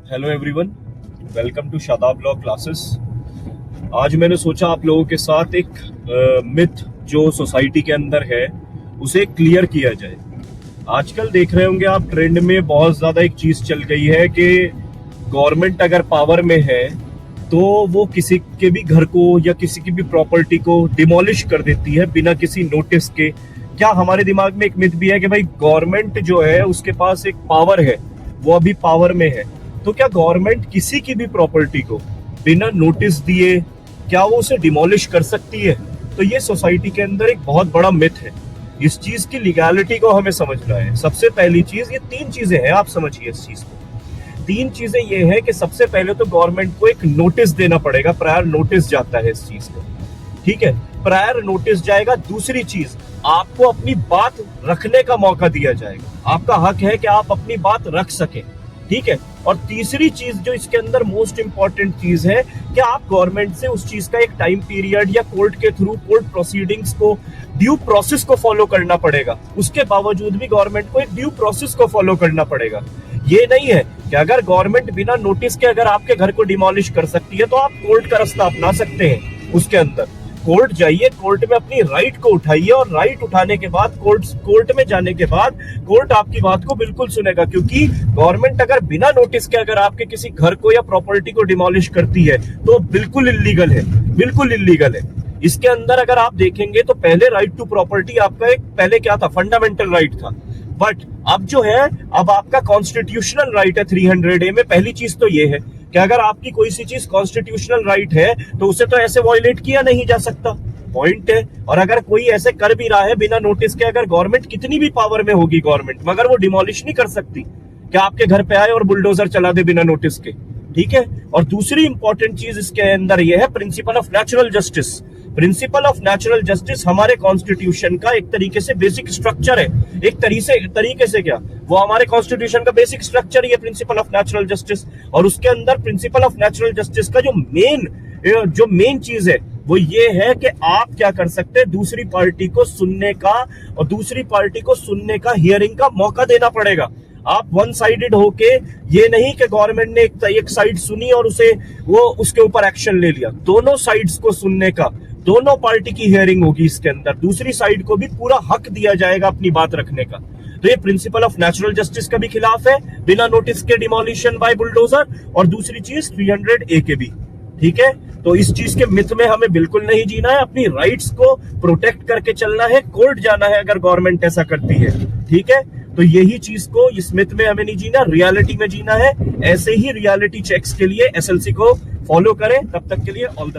Hello everyone, welcome to Shadab law classes. आज मैंने सोचा आप लोगों के साथ एक मिथ जो सोसाइटी के अंदर है उसे क्लियर किया जाए। आजकल देख रहे होंगे आप, ट्रेंड में बहुत ज्यादा एक चीज चल गई है कि गवर्नमेंट अगर पावर में है तो वो किसी के भी घर को या किसी की भी प्रॉपर्टी को डिमोलिश कर देती है बिना किसी नोटिस के। क्या हमारे दिमाग में एक मिथ भी है कि भाई गवर्नमेंट जो है उसके पास एक पावर है, वो अभी पावर में है, तो क्या गवर्नमेंट किसी की भी प्रॉपर्टी को बिना नोटिस दिए क्या वो उसे डिमोलिश कर सकती है? तो ये सोसाइटी के अंदर एक बहुत बड़ा मिथ है। इस चीज की लीगैलिटी को हमें समझना है। सबसे पहली चीज, ये तीन चीजें हैं, आप समझिए इस चीज को। तीन चीजें ये है कि सबसे पहले तो गवर्नमेंट को एक नोटिस देना पड़ेगा, प्रायर नोटिस जाता है इस चीज का, ठीक है, प्रायर नोटिस जाएगा। दूसरी चीज, आपको अपनी बात रखने का मौका दिया जाएगा, आपका हक है कि आप अपनी बात रख सकें, ठीक है। और तीसरी चीज जो इसके अंदर मोस्ट इंपॉर्टेंट चीज है कि आप गवर्नमेंट से उस चीज का एक टाइम पीरियड या कोर्ट के थ्रू कोर्ट प्रोसीडिंग्स को, ड्यू प्रोसेस को फॉलो करना पड़ेगा। उसके बावजूद भी गवर्नमेंट को एक ड्यू प्रोसेस को फॉलो करना पड़ेगा। ये नहीं है कि अगर गवर्नमेंट बिना नोटिस के अगर आपके घर को डिमोलिश कर सकती है तो आप कोर्ट का रास्ता अपना सकते हैं। उसके अंदर कोर्ट जाइए, कोर्ट में अपनी राइट को उठाइए और राइट उठाने के बाद कोर्ट में जाने के बाद कोर्ट आपकी बात को बिल्कुल सुनेगा। क्योंकि गवर्नमेंट अगर बिना नोटिस के अगर आपके किसी घर को या प्रॉपर्टी को डिमोलिश करती है तो बिल्कुल इल्लीगल है, बिल्कुल इल्लीगल है। इसके अंदर अगर आप देखेंगे तो पहले राइट टू प्रॉपर्टी आपका एक पहले क्या था, फंडामेंटल राइट था, बट अब जो है अब आपका कॉन्स्टिट्यूशनल राइट है 300A में। पहली चीज तो ये है कि अगर आपकी कोई सी चीज कॉन्स्टिट्यूशनल राइट है तो उसे तो ऐसे वॉयलेट किया नहीं जा सकता, पॉइंट है। और अगर कोई ऐसे कर भी रहा है बिना नोटिस के, अगर गवर्नमेंट कितनी भी पावर में होगी गवर्नमेंट, मगर वो डिमोलिश नहीं कर सकती कि आपके घर पे आए और बुलडोजर चला दे बिना नोटिस के, ठीक है। और दूसरी इंपॉर्टेंट चीज इसके अंदर यह है principle of natural justice. Principle of natural justice हमारे कॉन्स्टिट्यूशन का एक तरीके से बेसिक स्ट्रक्चर है। एक तरीके से क्या, वो हमारे कॉन्स्टिट्यूशन का बेसिक स्ट्रक्चर ही है प्रिंसिपल ऑफ नेचुरल जस्टिस। और उसके अंदर प्रिंसिपल ऑफ नेचुरल जस्टिस का जो मेन चीज है वो ये है कि आप क्या कर सकते हैं, दूसरी पार्टी को सुनने का, और दूसरी पार्टी को सुनने का, हियरिंग का मौका देना पड़ेगा। आप वन साइडेड होके, ये नहीं कि गवर्नमेंट ने एक साइड सुनी और उसके ऊपर एक्शन ले लिया। दोनों साइड्स को सुनने का, दोनों पार्टी की हियरिंग होगी इसके अंदर, दूसरी साइड को भी पूरा हक दिया जाएगा अपनी बात रखने का। तो ये प्रिंसिपल ऑफ नेचुरल जस्टिस का भी खिलाफ है, बिना नोटिस के डिमोलिशन बाय बुलडोजर, और दूसरी चीज 300A के भी, ठीक है। तो इस चीज के मिथ में हमें बिल्कुल नहीं जीना है, अपनी राइट्स को प्रोटेक्ट करके चलना है, कोर्ट जाना है अगर गवर्नमेंट ऐसा करती है, ठीक है। तो यही चीज को, इस मिथ में हमें नहीं जीना, रियलिटी में जीना है। ऐसे ही रियलिटी चेक्स के लिए SLC को फॉलो करें। तब तक के लिए ऑल द